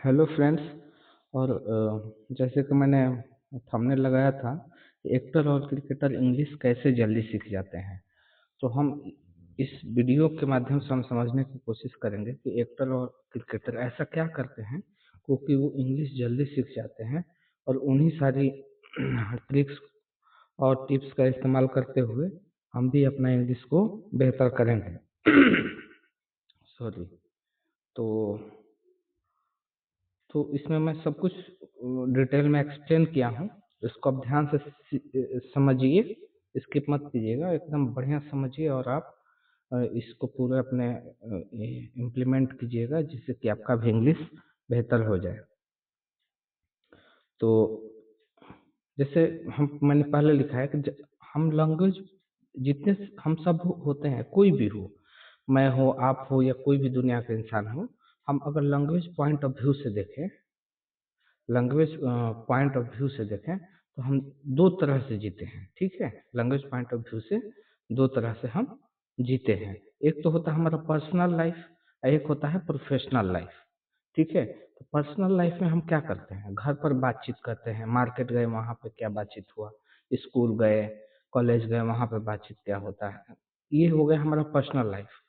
Hello friends. और जैसे कि मैंने थंबनेल लगाया था कि एक्टर और क्रिकेटर इंग्लिश कैसे जल्दी सीख जाते हैं। तो हम इस वीडियो के माध्यम से हम समझने की कोशिश करेंगे कि एक्टर और क्रिकेटर ऐसा क्या करते हैं क्योंकि वो इंग्लिश जल्दी सीख जाते हैं, और उन्हीं सारी ट्रिक्स और टिप्स का इस्तेमाल करते हुए हम भी अपना इंग्लिश को बेहतर करेंगे। सॉरी। तो इसमें मैं सब कुछ डिटेल में एक्सप्लेन किया हूँ। इसको आप ध्यान से समझिए, स्किप मत कीजिएगा, एकदम बढ़िया समझिए और आप इसको पूरे अपने इम्प्लीमेंट कीजिएगा जिससे कि आपका भी इंग्लिश बेहतर हो जाए। तो जैसे मैंने पहले लिखा है कि हम लैंग्वेज जितने हम सब होते हैं, कोई भी हो, मैं हो, आप हो, या कोई भी दुनिया का इंसान हो, हम अगर लैंग्वेज पॉइंट ऑफ व्यू से देखें, पॉइंट ऑफ व्यू से देखें तो हम दो तरह से जीते हैं। ठीक है, लैंग्वेज पॉइंट ऑफ व्यू से दो तरह से हम जीते हैं। एक तो होता है हमारा पर्सनल लाइफ, एक होता है प्रोफेशनल लाइफ। ठीक है, तो पर्सनल लाइफ में हम क्या करते हैं, घर पर बातचीत करते हैं, मार्केट गए वहाँ पे क्या बातचीत हुआ, स्कूल गए, कॉलेज गए, वहाँ पे बातचीत क्या होता है, ये हो गया हमारा पर्सनल लाइफ।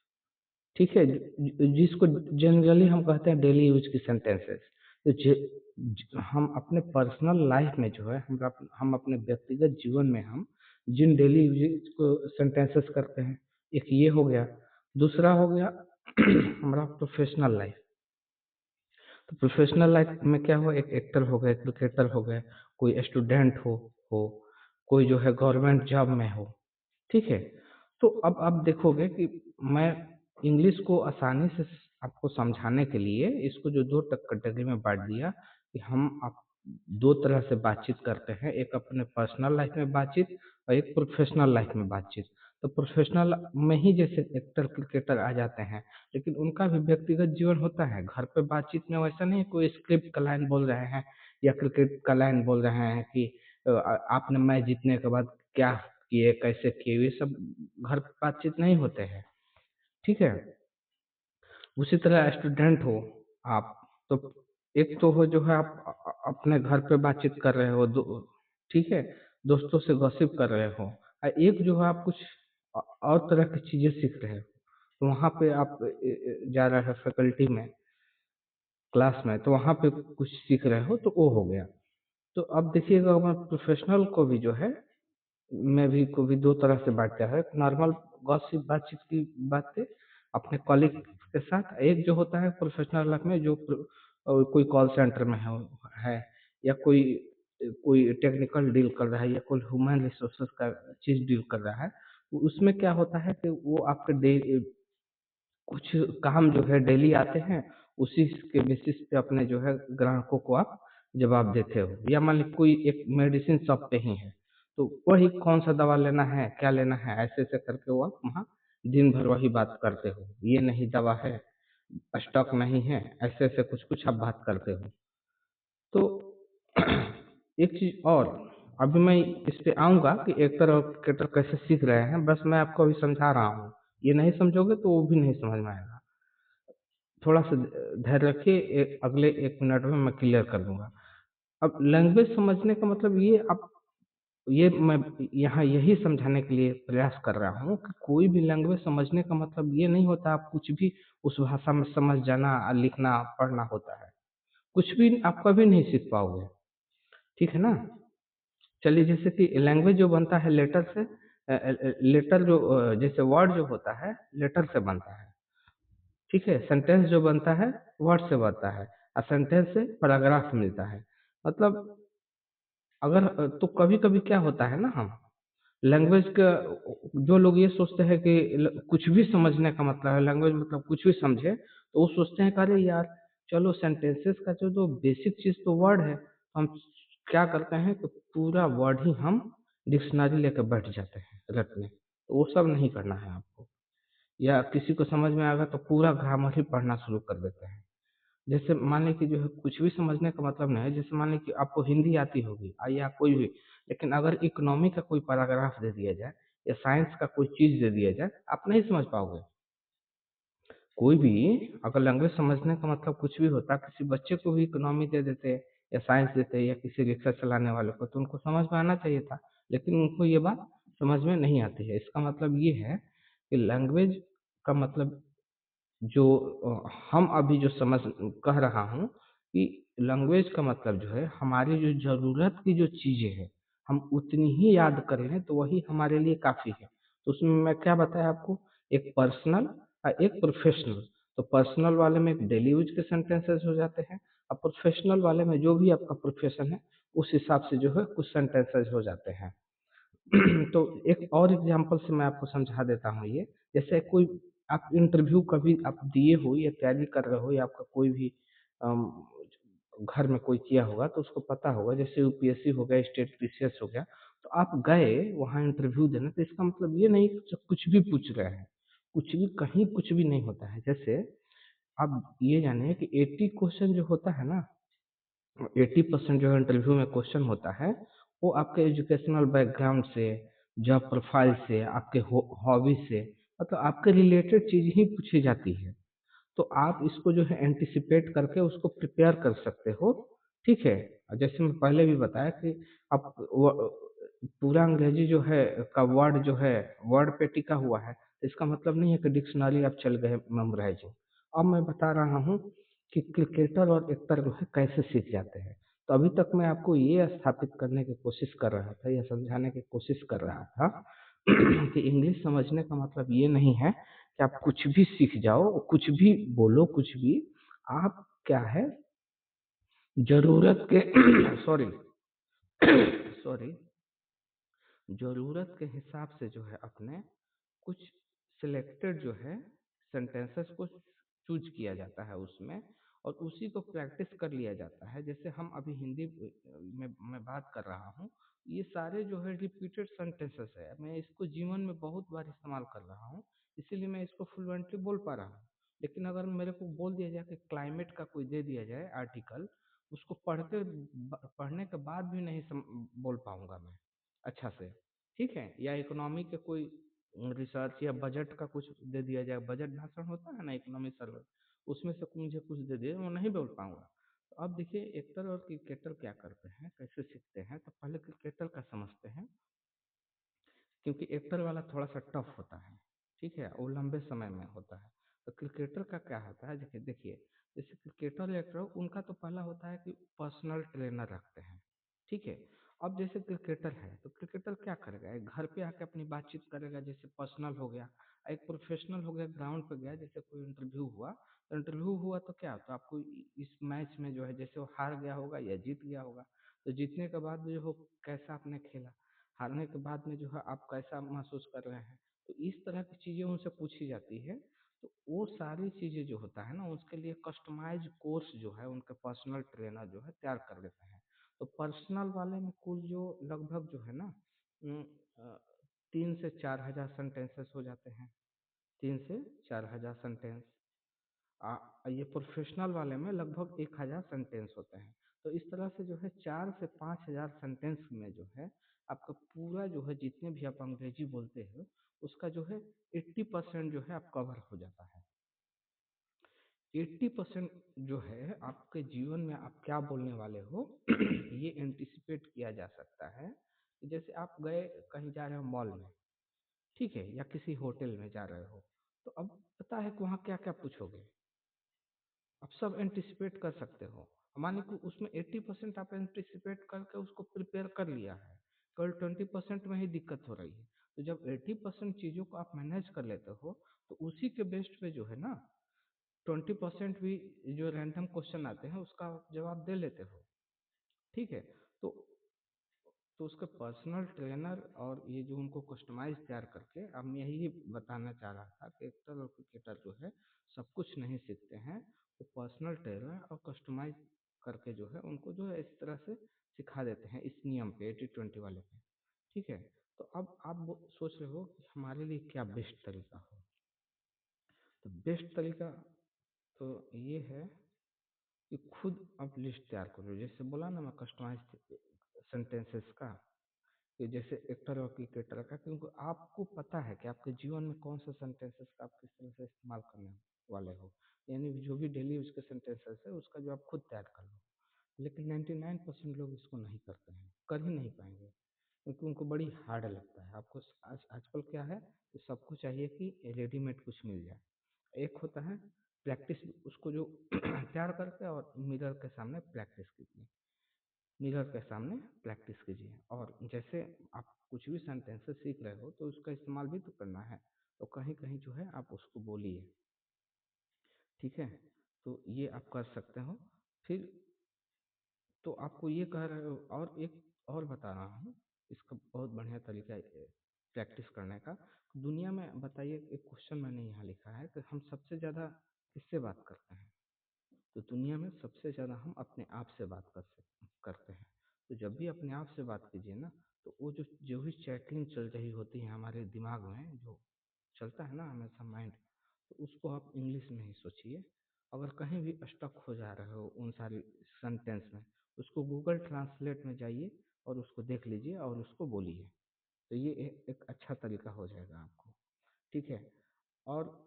ठीक है, जिसको जनरली हम कहते हैं डेली यूज की सेंटेंसेस। तो हम अपने पर्सनल लाइफ में जो है हम अपने व्यक्तिगत जीवन में हम जिन डेली यूज को सेंटेंसेस करते हैं, एक ये हो गया। दूसरा हो गया हमारा प्रोफेशनल लाइफ। तो प्रोफेशनल लाइफ में क्या हुआ, एक एक्टर हो गए, क्रिकेटर हो गए, कोई स्टूडेंट हो कोई जो है गवर्नमेंट जॉब में हो। ठीक है, तो अब आप देखोगे कि मैं इंग्लिश को आसानी से आपको समझाने के लिए इसको जो दो कैटेगरी में बांट दिया कि हम आप दो तरह से बातचीत करते हैं, एक अपने पर्सनल लाइफ में बातचीत और एक प्रोफेशनल लाइफ में बातचीत। तो प्रोफेशनल में ही जैसे एक्टर क्रिकेटर आ जाते हैं, लेकिन उनका भी व्यक्तिगत जीवन होता है। घर पे बातचीत में वैसा नहीं कोई स्क्रिप्ट का लाइन बोल रहे हैं या क्रिकेट का लाइन बोल रहे हैं कि आपने मैच जीतने के बाद क्या किए, कैसे किए, ये सब घर पे बातचीत नहीं होते हैं। ठीक है, उसी तरह स्टूडेंट हो आप, तो एक तो हो जो है आप अपने घर पे बातचीत कर रहे हो, ठीक है, दोस्तों से गॉसिप कर रहे हो, और एक जो है आप कुछ और तरह की चीजें सीख रहे हो, तो वहाँ पे आप जा रहे हैं फैकल्टी में, क्लास में, तो वहाँ पे कुछ सीख रहे हो, तो वो हो गया। तो अब देखिएगा मैं प्रोफेशनल को भी जो है को भी दो तरह से बांटा है। नॉर्मल गॉसिप बातचीत की बातें अपने कॉलीग के साथ, एक जो होता है प्रोफेशनल लाइफ में जो कोई कॉल सेंटर में है या कोई कोई टेक्निकल डील कर रहा है या कोई ह्यूमन रिसोर्सेज का चीज डील कर रहा है। तो उसमें क्या होता है कि वो आपके कुछ काम जो है डेली आते हैं, उसी के बेसिस पे अपने जो है ग्राहकों को आप जवाब देते हो। या मान लीजिए कोई एक मेडिसिन शॉप पे ही है, तो वही कौन सा दवा लेना है, क्या लेना है, ऐसे ऐसे करके वो आप वहाँ दिन भर वही बात करते हो, ये नहीं दवा है, स्टॉक नहीं है, ऐसे ऐसे कुछ कुछ आप बात करते हो। तो एक चीज और, अभी मैं इस पे आऊंगा कि एक्टर और क्रिकेटर कैसे सीख रहे हैं, बस मैं आपको अभी समझा रहा हूँ। ये नहीं समझोगे तो वो भी नहीं समझ में आएगा। थोड़ा सा धैर्य रखिए, अगले 1 मिनट में मैं क्लियर कर दूंगा। अब लैंग्वेज समझने का मतलब ये, आप ये मैं यहाँ यही समझाने के लिए प्रयास कर रहा हूँ कि कोई भी लैंग्वेज समझने का मतलब ये नहीं होता आप कुछ भी उस भाषा में समझ जाना, लिखना पढ़ना होता है। कुछ भी आप कभी नहीं सीख पाओगे। ठीक है ना। चलिए, जैसे कि लैंग्वेज जो बनता है लेटर से, लेटर जो जैसे वर्ड जो होता है लेटर से बनता है। ठीक है, सेंटेंस जो बनता है वर्ड से बनता है, और सेंटेंस से पैराग्राफ मिलता है। मतलब अगर तो कभी कभी क्या होता है ना, हम लैंग्वेज का, जो लोग ये सोचते हैं कि कुछ भी समझने का मतलब है लैंग्वेज मतलब कुछ भी समझे, तो वो सोचते हैं कि अरे यार, चलो सेंटेंसेस का जो जो बेसिक चीज तो वर्ड है, हम क्या करते हैं कि पूरा वर्ड ही हम डिक्शनरी लेकर बैठ जाते हैं रटने। तो वो सब नहीं करना है आपको। या किसी को समझ में आएगा तो पूरा ग्रामर ही पढ़ना शुरू कर देते हैं। जैसे मान लें कि जो है कुछ भी समझने का मतलब नहीं है, जैसे मान लें कि आपको हिंदी आती होगी या कोई भी, लेकिन अगर इकोनॉमी का कोई पैराग्राफ दे दिया जाए या साइंस का कोई चीज दे दिया जाए, आप नहीं समझ पाओगे। कोई भी अगर लैंग्वेज समझने का मतलब कुछ भी होता, किसी बच्चे को भी इकोनॉमी दे देते या साइंस देते या किसी रिक्शा चलाने वाले को, तो उनको समझ में आना चाहिए था। लेकिन उनको ये बात समझ में नहीं आती है। इसका मतलब ये है कि लैंग्वेज का मतलब जो हम अभी जो समझ कह रहा हूँ कि लैंग्वेज का मतलब जो है हमारी जो ज़रूरत की जो चीज़ें हैं, हम उतनी ही याद कर लें तो वही हमारे लिए काफ़ी है। तो उसमें मैं क्या बताया आपको, एक पर्सनल एक प्रोफ़ेशनल। तो पर्सनल वाले में डेली यूज़ के सेंटेंसेस हो जाते हैं और प्रोफ़ेशनल वाले में जो भी आपका प्रोफ़ेशन है, उस हिसाब से जो है कुछ सेंटेंसेस हो जाते हैं। तो एक और एग्ज़ाम्पल से मैं आपको समझा देता हूँ ये। जैसे कोई आप इंटरव्यू कभी आप दिए हो या तैयारी कर रहे हो या आपका कोई भी अम, घर में कोई किया होगा तो उसको पता होगा, जैसे यूपीएससी हो गया, स्टेट पीसीएस हो गया, तो आप गए वहाँ इंटरव्यू देने, तो इसका मतलब ये नहीं कि कुछ भी पूछ रहे हैं, कुछ भी कहीं कुछ भी नहीं होता है। जैसे आप ये जानिए कि 80 क्वेश्चन जो होता है ना, 80% जो इंटरव्यू में क्वेश्चन होता है, वो आपके एजुकेशनल बैकग्राउंड से, जॉब प्रोफाइल से, आपके हॉबी से, मतलब आपके रिलेटेड चीज़ ही पूछी जाती है। तो आप इसको जो है एंटिसिपेट करके उसको प्रिपेयर कर सकते हो, ठीक है? जैसे मैं पहले भी बताया कि आप पूरा अंग्रेजी जो है का वर्ड जो है, वर्ड पे टिका हुआ है, तो इसका मतलब नहीं है कि डिक्शनरी आप चल गए मेमोराइज़िंग। अब मैं बता रहा हूँ कि क्रिकेटर और एक्टर जो है कैसे सीख जाते हैं। तो अभी तक मैं आपको ये स्थापित करने की कोशिश कर रहा था या समझाने की कोशिश कर रहा था कि इंग्लिश समझने का मतलब ये नहीं है कि आप कुछ भी सीख जाओ, कुछ भी बोलो, कुछ भी। आप क्या है ज़रूरत के सॉरी सॉरी ज़रूरत के हिसाब से जो है अपने कुछ सिलेक्टेड जो है सेंटेंसेस को चूज किया जाता है उसमें, और उसी को प्रैक्टिस कर लिया जाता है। जैसे हम अभी हिंदी में मैं बात कर रहा हूँ, ये सारे जो है रिपीटेड सेंटेंसेस है, मैं इसको जीवन में बहुत बार इस्तेमाल कर रहा हूँ, इसीलिए मैं इसको फ्लुएंटली बोल पा रहा हूँ। लेकिन अगर मेरे को बोल दिया जाए कि क्लाइमेट का कोई दे दिया जाए आर्टिकल, उसको पढ़ने के बाद भी नहीं बोल पाऊंगा मैं अच्छा से, ठीक है? या इकोनॉमी के कोई रिसर्च या बजट का कुछ दे दिया जाए, बजट भाषण होता है ना इकोनॉमी सर्वे, उसमें से मुझे कुछ दे दिए, वो नहीं बोल पाऊँगा। तो अब देखिए एक्टर और क्रिकेटर क्या करते हैं, कैसे सीखते हैं, तो पहले क्रिकेटर का समझते हैं, क्योंकि एक्टर वाला थोड़ा-सा टफ होता है, ठीक है? वो लंबे समय में होता है। तो क्रिकेटर का क्या होता है, देखिए देखिए, जैसे क्रिकेटर या एक्टर उनका तो पहला होता है कि पर्सनल ट्रेनर रखते हैं, ठीक है? अब जैसे क्रिकेटर है, तो क्रिकेटर क्या करेगा, एक घर पे आके अपनी बातचीत करेगा, जैसे पर्सनल हो गया। एक प्रोफेशनल हो गया, ग्राउंड पे गया, जैसे कोई इंटरव्यू हुआ, तो इंटरव्यू हुआ तो क्या, तो आपको इस मैच में जो है, जैसे वो हार गया होगा या जीत गया होगा, तो जीतने के बाद जो हो कैसा आपने खेला, हारने के बाद में जो है आप कैसा महसूस कर रहे हैं, तो इस तरह की चीज़ें उनसे पूछी जाती है। तो वो सारी चीज़ें जो होता है ना, उसके लिए कस्टमाइज कोर्स जो है उनके पर्सनल ट्रेनर जो है तैयार कर देते हैं। तो पर्सनल वाले में कुल जो लगभग जो है ना, उम, अ, 3 से 4,000 सेंटेंसेस हो जाते हैं, 3 से 4,000 सेंटेंस। ये प्रोफेशनल वाले में लगभग 1,000 सेंटेंस होते हैं। तो इस तरह से जो है 4 से 5,000 सेंटेंस में जो है आपका पूरा जो है जितने भी आप अंग्रेजी बोलते हो, उसका जो है 80% जो है आप कवर हो जाता है। 80% जो है आपके जीवन में आप क्या बोलने वाले हो ये एंटिसिपेट किया जा सकता है। जैसे आप गए कहीं जा रहे हो मॉल में, ठीक है? या किसी होटल में जा रहे हो, तो अब पता है कि वहाँ क्या-क्या पूछोगे। आप सब एंटिसिपेट कर सकते हो। मानिए कि उसमें 80% आप एंटिसिपेट करके उसको प्रिपेयर कर लिया है, केवल 20% में ही दिक्कत हो रही है। तो जब 80% चीज़ों को आप मैनेज कर लेते हो, तो उसी के बेस्ड पे जो है ना, 20% भी जो रैंडम क्वेश्चन आते हैं उसका आप जवाब दे लेते हो, ठीक है? तो उसका पर्सनल ट्रेनर और ये जो उनको कस्टमाइज़ तैयार करके, अब मैं यही बताना चाह रहा था कि एक्टर और क्रिकेटर जो है सब कुछ नहीं सीखते हैं, वो पर्सनल ट्रेनर और कस्टमाइज़ करके जो है उनको जो है इस तरह से सिखा देते हैं इस नियम पे 80-20 वाले पे, ठीक है? तो अब आप वो सोच रहे हो कि हमारे लिए क्या बेस्ट तरीका हो? तो बेस्ट तरीका तो ये है कि खुद आप लिस्ट तैयार करो। जैसे बोला ना मैं कस्टमाइज़ सेंटेंसेस का, कि जैसे एक्टर और क्रिकेटर का, क्योंकि आपको पता है कि आपके जीवन में कौन से सेंटेंसेस का आप किस तरह से इस्तेमाल करना है। वाले हो, यानी जो भी डेली यूज़ के सेंटेंसेस है उसका जो आप खुद तैयार कर लो। लेकिन 99% लोग इसको नहीं करते हैं, कर ही नहीं पाएँगे, क्योंकि उनको बड़ी हार्ड लगता है। आपको आजकल क्या है कि सबको चाहिए कि रेडीमेड कुछ मिल जाए। एक होता है प्रैक्टिस, उसको जो तैयार करके और मिरर के सामने प्रैक्टिस कीजिए। मिरर के सामने प्रैक्टिस कीजिए, और जैसे आप कुछ भी सेंटेंसेस सीख रहे हो तो उसका इस्तेमाल भी तो करना है। तो कहीं-कहीं जो है आप उसको बोलिए, ठीक है? तो ये आप कर सकते हो। फिर तो आपको ये कह रहे हो, और एक और बता रहा हूँ, इसका बहुत बढ़िया तरीका है प्रैक्टिस करने का। दुनिया में बताइए, एक क्वेश्चन मैंने यहाँ लिखा है कि हम सबसे ज़्यादा किससे बात करते हैं? तो दुनिया में सबसे ज़्यादा हम अपने आप से बात करते हैं। तो जब भी अपने आप से बात कीजिए ना, तो वो जो जो भी चैटिंग चल रही होती है हमारे दिमाग में, जो चलता है ना हमेशा माइंड, तो उसको आप इंग्लिश में ही सोचिए। अगर कहीं भी स्टक हो जा रहे हो उन सारी सेंटेंस में, उसको गूगल ट्रांसलेट में जाइए और उसको देख लीजिए और उसको बोलिए। तो ये एक अच्छा तरीका हो जाएगा आपको, ठीक है? और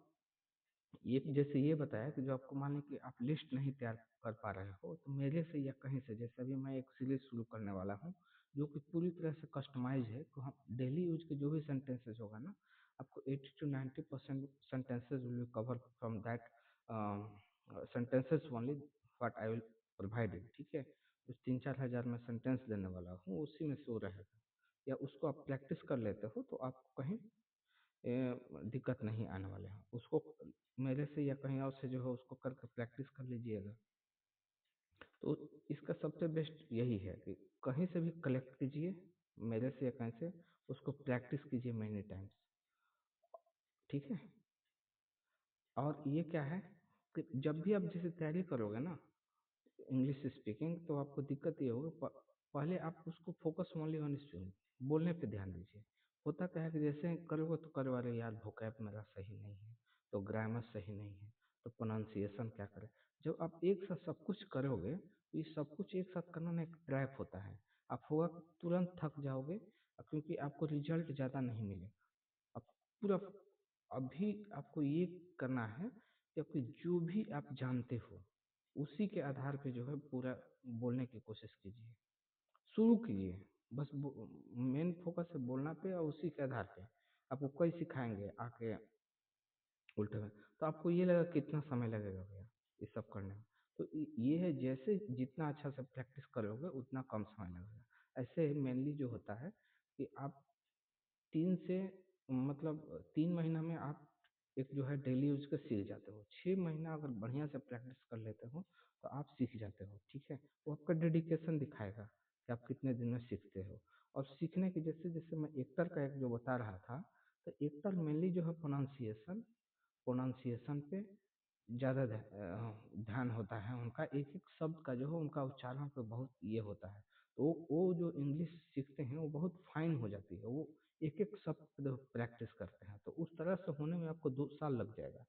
ये जैसे ये बताया कि जो आपको मान लें कि आप लिस्ट नहीं तैयार कर पा रहे हो, तो मेरे से या कहीं से, जैसे अभी मैं एक सीरीज़ शुरू करने वाला हूँ, जो कि पूरी तरह से कस्टमाइज़ है। तो हम डेली यूज़ के जो भी सेंटेंसेस होगा ना, आपको 80 to 90% sentences will be cover from that sentences only what I will provide you, ठीक है? तो 3-4 हज़ार मैं सेंटेंस देने वाला हूँ, उसी में से वो रहेगा। या उसको आप प्रैक्टिस कर लेते हो, तो आपको कहीं दिक्कत नहीं आने वाले हैं। उसको मेरे से या कहीं और से जो है उसको करके प्रैक्टिस कर लीजिएगा। तो इसका सबसे बेस्ट यही है कि कहीं से भी कलेक्ट कीजिए, मेरे से या कहीं से, उसको प्रैक्टिस कीजिए मैनी टाइम्स, ठीक है? और ये क्या है कि जब भी आप जैसे तैयारी करोगे ना इंग्लिश स्पीकिंग, तो आपको दिक्कत ये होगी, पहले आप उसको फोकस ओनली ऑन स्पीकिंग, बोलने पे ध्यान दीजिए। होता क्या है कि जैसे करोगे तो करो, अरे यार वोकैब मेरा सही नहीं है, तो ग्रामर सही नहीं है, तो प्रोनाउंसिएशन क्या करें? जब आप एक साथ सब कुछ करोगे, तो ये सब कुछ एक साथ करना ना एक ट्रैप होता है। आप होगा कि तुरंत थक जाओगे, क्योंकि आपको रिजल्ट ज़्यादा नहीं मिलेगा। अब पूरा अभी आपको ये करना है कि आपको जो भी आप जानते हो, उसी के आधार पे जो है पूरा बोलने की कोशिश कीजिए। शुरू कीजिए, बस मेन फोकस है बोलना पे, और उसी के आधार पे आपको कोई सिखाएँगे आके उल्टे में, तो आपको ये लगेगा कितना समय लगेगा भैया ये सब करने में। तो ये है, जैसे जितना अच्छा से प्रैक्टिस करोगे उतना कम समय लगेगा। ऐसे मेनली जो होता है कि आप 3 से मतलब 3 महीना में आप एक जो है डेली यूज़ का सीख जाते हो। 6 महीना अगर बढ़िया से प्रैक्टिस कर लेते हो, तो आप सीख जाते हो, ठीक है? वो आपका डेडिकेशन दिखाएगा कि आप कितने दिन में सीखते हो। और सीखने की, जैसे मैं एक्टर का एक जो बता रहा था, तो एक्टर मेनली जो है प्रोनाउंसिएशन पे ज़्यादा ध्यान होता है उनका, एक-एक शब्द का जो है उनका उच्चारण पे बहुत ये होता है। तो वो जो इंग्लिश सीखते हैं वो बहुत फाइन हो जाती है, वो एक-एक शब्द प्रैक्टिस करते हैं, तो उस तरह से होने में आपको 2 साल लग जाएगा।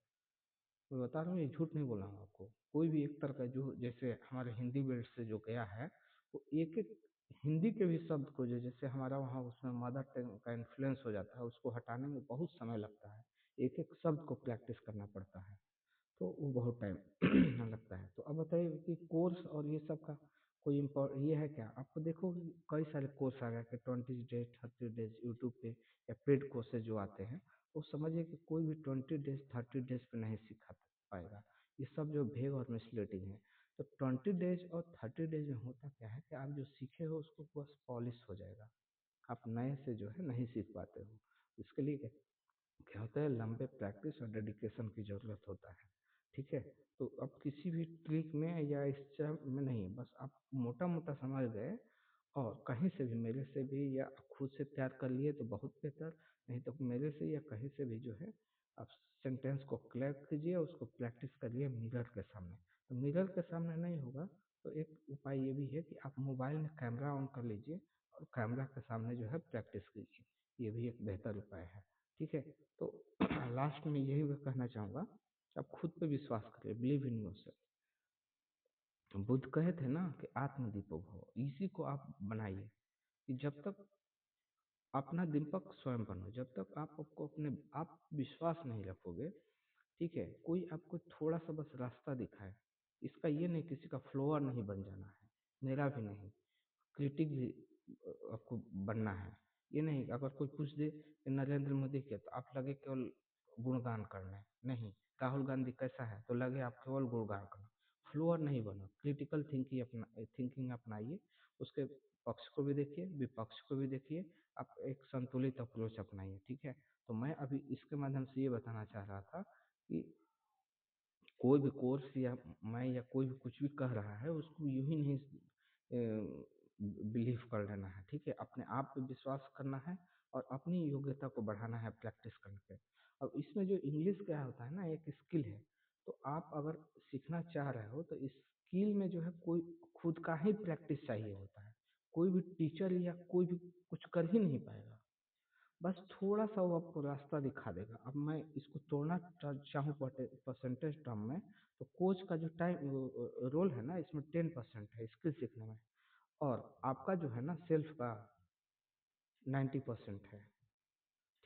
मैं बता रहा हूँ, ये झूठ नहीं बोल रहा हूँ आपको। कोई भी एक्टर का जो जैसे हमारे हिंदी बेल्ट से जो गया है, वो एक-एक हिंदी के भी शब्द को, जो जैसे हमारा वहाँ उसमें मदर टंग का इन्फ्लुएंस हो जाता है, उसको हटाने में बहुत समय लगता है। एक-एक शब्द को प्रैक्टिस करना पड़ता है। तो वो बहुत टाइम लगता है। तो अब बताइए कि कोर्स और ये सब का कोई ये है क्या? आपको देखो कि कई सारे कोर्स आ गए कि 20 डेज़, 30 डेज़ यूट्यूब पे, या पेड कोर्सेज़ जो आते हैं, वो समझिए कि कोई भी 20 डेज़, 30 डेज़ पे नहीं सिखा पाएगा। ये सब जो भेग और मिसलीडिंग है। तो 20 डेज़ और 30 डेज़ में होता क्या है कि आप जो सीखे हो उसको बस पॉलिश हो जाएगा। आप नए से जो है नहीं सीख पाते हो। इसके लिए क्या क्या होता है, लंबे प्रैक्टिस और डेडिकेशन की ज़रूरत होता है, ठीक है? तो अब किसी भी ट्रिक में या इस सब में नहीं, बस आप मोटा-मोटा समझ गए, और कहीं से भी, मेरे से भी या खुद से तैयार कर लिए तो बहुत बेहतर, नहीं तो मेरे से या कहीं से भी जो है, आप सेंटेंस को क्लियर कीजिए, उसको प्रैक्टिस करिए मिरर के सामने। तो मिरर के सामने नहीं होगा, तो एक उपाय ये भी है कि आप मोबाइल में कैमरा ऑन कर लीजिए और कैमरा के सामने जो है प्रैक्टिस कीजिए। ये भी एक बेहतर उपाय है, ठीक है? तो लास्ट में यही मैं कहना चाहूँगा कि आप खुद पे विश्वास करिए, बिलीव इन योरसेल्फ। बुद्ध कहे थे ना कि आत्मदीपक भव, इसी को आप बनाइए कि जब तक अपना दीपक स्वयं बनो, जब तक आप आपको अपने आप विश्वास नहीं रखोगे, ठीक है? कोई आपको थोड़ा-सा बस रास्ता दिखाए, इसका ये नहीं किसी का फॉलोअर नहीं बन जाना है, मेरा भी नहीं, क्रिटिक भी आपको बनना है। ये नहीं अगर कोई पूछ दे कि नरेंद्र मोदी के तो आप लगे केवल गुणगान करने, नहीं। राहुल गांधी कैसा है? तो लगे आप केवल गुणगान करना। फॉलोअर नहीं बनो, क्रिटिकल थिंकिंग अपनाइए, उसके पक्ष को भी देखिए, विपक्ष को भी देखिए, आप एक संतुलित अप्रोच अपनाइए, ठीक है? तो मैं अभी इसके माध्यम से ये बताना चाह रहा था कि कोई भी कोर्स या मैं या कोई भी कुछ भी कह रहा है उसको यूँ ही नहीं बिलीव कर लेना है, ठीक है? अपने आप पे विश्वास करना है और अपनी योग्यता को बढ़ाना है प्रैक्टिस करके। अब इसमें जो इंग्लिश क्या होता है ना एक स्किल है, तो आप अगर सीखना चाह रहे हो तो इस स्किल में जो है कोई खुद का ही प्रैक्टिस चाहिए होता है। कोई भी टीचर या कोई भी कुछ कर ही नहीं पाएगा। बस थोड़ा-सा वो आपको रास्ता दिखा देगा। अब मैं इसको तोड़ना चाहूँ परसेंटेज टर्म में, तो कोच का जो रोल है ना इसमें 10% है स्किल सीखने में और आपका जो है ना सेल्फ का 90% है।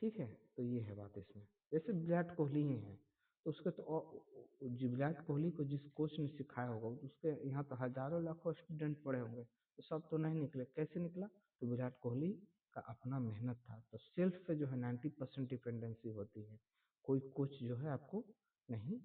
ठीक है? तो ये है बात इसमें। जैसे विराट कोहली ही हैं, तो उसके तो जी विराट कोहली को जिस कोच ने सिखाया होगा, उसके यहाँ तो हज़ारों लाखों स्टूडेंट पढ़े होंगे, तो सब तो नहीं निकले। कैसे निकला? तो विराट कोहली का अपना मेहनत था। तो सेल्फ पे जो है 90% डिपेंडेंसी होती है। कोई कोच जो है आपको नहीं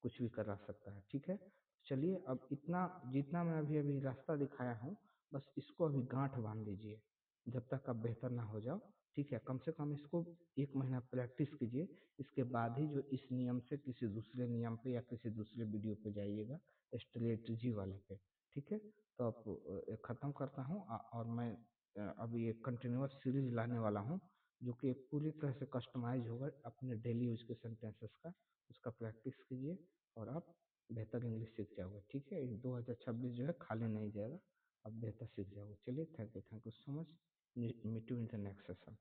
कुछ भी करा सकता है, ठीक है? चलिए अब इतना जितना मैं अभी-अभी रास्ता दिखाया हूँ, बस इसको अभी गाँठ बाँध लीजिए, जब तक आप बेहतर ना हो जाओ। ठीक है, कम से कम इसको 1 महीना प्रैक्टिस कीजिए, इसके बाद ही जो इस नियम से किसी दूसरे नियम पे या किसी दूसरे वीडियो पे जाइएगा, स्ट्रैटेजी वाले पे, ठीक है? तो अब ख़त्म करता हूँ और मैं अभी एक कंटीन्यूअस सीरीज़ लाने वाला हूँ, जो कि पूरी तरह से कस्टमाइज़ होगा अपने डेली यूज़ के सेंटेंसेस का, उसका प्रैक्टिस कीजिए और आप बेहतर इंग्लिश सीख जाओगे, ठीक है? 2026 जो है खाली नहीं जाएगा, आप बेहतर सीख जाओगे। चलिए thank you so much. Meet you in the next session.